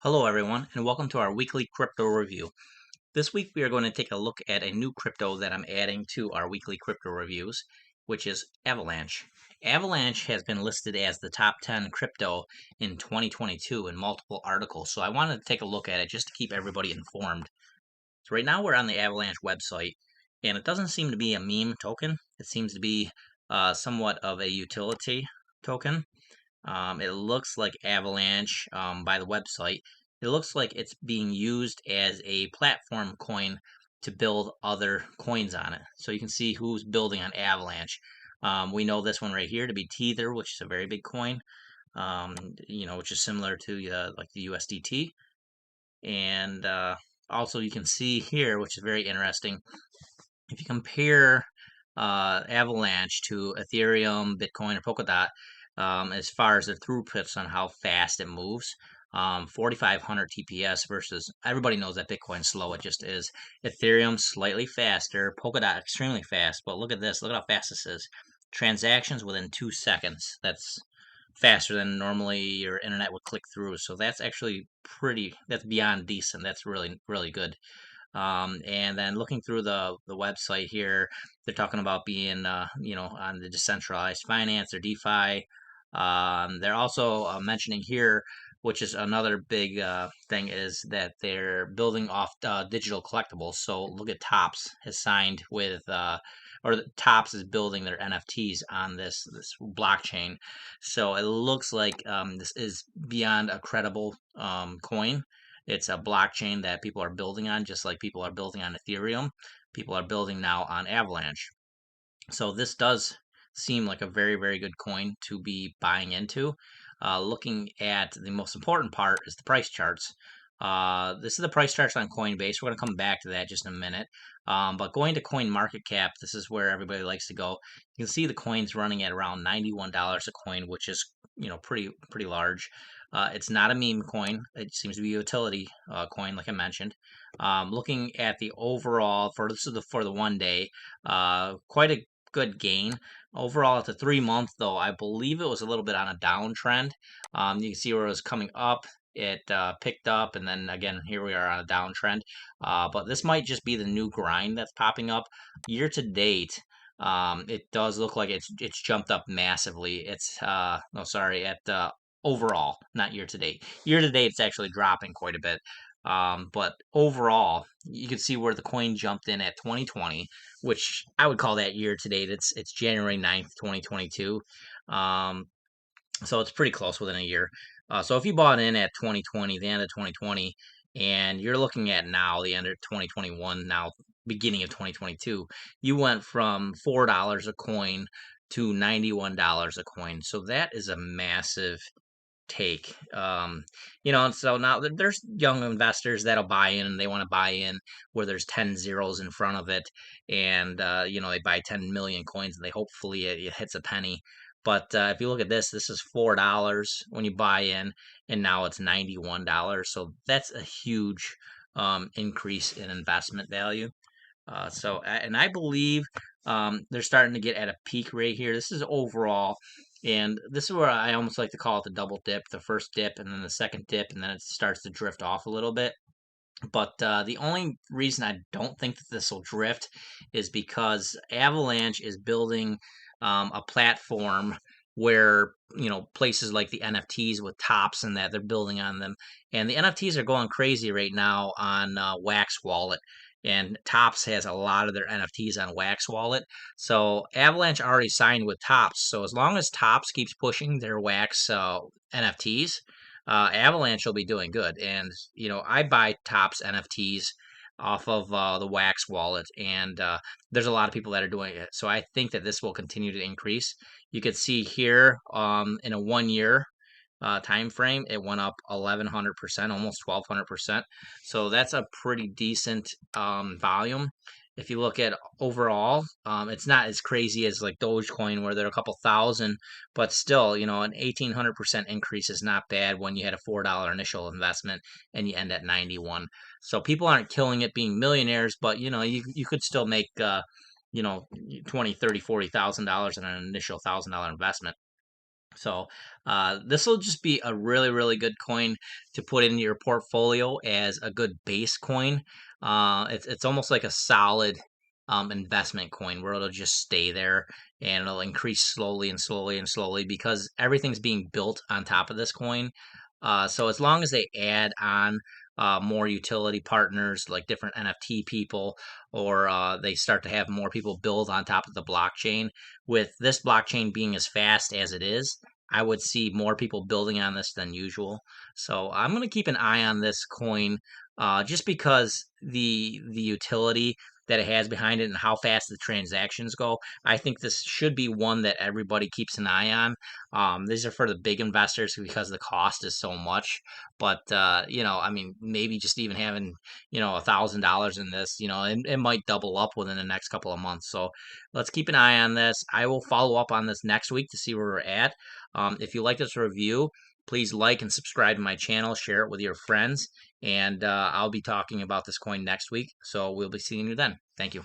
Hello, everyone, and welcome to our weekly crypto review. This week, we are going to take a look at a new crypto that I'm adding to our weekly crypto reviews, which is Avalanche. Avalanche has been listed as the top 10 crypto in 2022 in multiple articles, so I wanted to take a look at it just to keep everybody informed. So, right now, we're on the Avalanche website, and it doesn't seem to be a meme token, it seems to be somewhat of a utility token. It looks like Avalanche by the website. It looks like it's being used as a platform coin to build other coins on it. So you can see who's building on Avalanche. We know this one right here to be Tether, which is a very big coin, which is similar to like the USDT. And also you can see here, which is very interesting, if you compare Avalanche to Ethereum, Bitcoin, or Polkadot, as far as the throughputs on how fast it moves, 4,500 TPS versus everybody knows that Bitcoin's slow. It just is. Ethereum slightly faster, Polkadot extremely fast. But look at this. Look at how fast this is. Transactions within 2 seconds. That's faster than normally your internet would click through. So that's actually pretty. That's beyond decent. That's really really good. And then looking through the website here, they're talking about being on the decentralized finance or DeFi. They're also mentioning here, which is another big thing, is that they're building off digital collectibles. So look at Tops has signed with Tops is building their NFTs on this blockchain. So it looks like this is beyond a credible coin. It's a blockchain that people are building on, just like people are building on Ethereum. People are building now on Avalanche. So this does seem like a very, very good coin to be buying into. Looking at the most important part is the price charts. This is the price charts on Coinbase. We're going to come back to that just in a minute. But going to Coin Market Cap, this is where everybody likes to go. You can see the coins running at around $91 a coin, which is pretty large. It's not a meme coin. It seems to be a utility coin, like I mentioned. Looking at the overall for the 1 day, quite a good gain. Overall, at the 3 month, though, I believe it was a little bit on a downtrend. You can see where it was coming up. It picked up, and then again, here we are on a downtrend. But this might just be the new grind that's popping up. Year to date, it does look like it's jumped up massively. It's no, sorry, at overall, not year to date. Year to date, it's actually dropping quite a bit. But overall, you can see where the coin jumped in at 2020, which I would call that year to date. It's January 9th, 2022. Um, so it's pretty close within a year. So if you bought in at 2020, the end of 2020, and you're looking at now, the end of 2021, now beginning of 2022, you went from $4 a coin to $91 a coin. So that is a massive take. And so now there's young investors that'll buy in, and they want to buy in where there's 10 zeros in front of it, and they buy 10 million coins, and they hopefully it hits a penny. But if you look at this is $4 when you buy in, and now it's $91. So that's a huge increase in investment value. And I believe they're starting to get at a peak right here. This is overall, and this is where I almost like to call it the double dip, the first dip, and then the second dip, and then it starts to drift off a little bit. But the only reason I don't think that this will drift is because Avalanche is building a platform where places like the NFTs with Tops and that they're building on them, and the NFTs are going crazy right now on Wax Wallet. And Tops has a lot of their NFTs on Wax Wallet. So Avalanche already signed with Tops. So as long as Tops keeps pushing their Wax NFTs, Avalanche will be doing good. And I buy Tops NFTs off of the Wax wallet, and there's a lot of people that are doing it. So I think that this will continue to increase. You could see here in a 1 year time frame, it went up 1,100%, almost 1,200%. So that's a pretty decent volume. If you look at overall, it's not as crazy as like Dogecoin where there are a couple thousand, but still, an 1,800% increase is not bad when you had a $4 initial investment and you end at 91. So people aren't killing it being millionaires, but you could still make 20, 30, $40,000 in an initial $1,000 investment. So this will just be a really, really good coin to put in your portfolio as a good base coin. It's almost like a solid investment coin where it'll just stay there and it'll increase slowly and slowly and slowly because everything's being built on top of this coin. So as long as they add on more utility partners like different NFT people, or they start to have more people build on top of the blockchain, with this blockchain being as fast as it is, I would see more people building on this than usual. So I'm going to keep an eye on this coin, just because the utility that it has behind it and how fast the transactions go. I think this should be one that everybody keeps an eye on. These are for the big investors because the cost is so much. But I mean, maybe just even having $1,000 in this, it might double up within the next couple of months. So let's keep an eye on this. I will follow up on this next week to see where we're at. If you like this review, please like and subscribe to my channel, share it with your friends, and I'll be talking about this coin next week. So we'll be seeing you then. Thank you.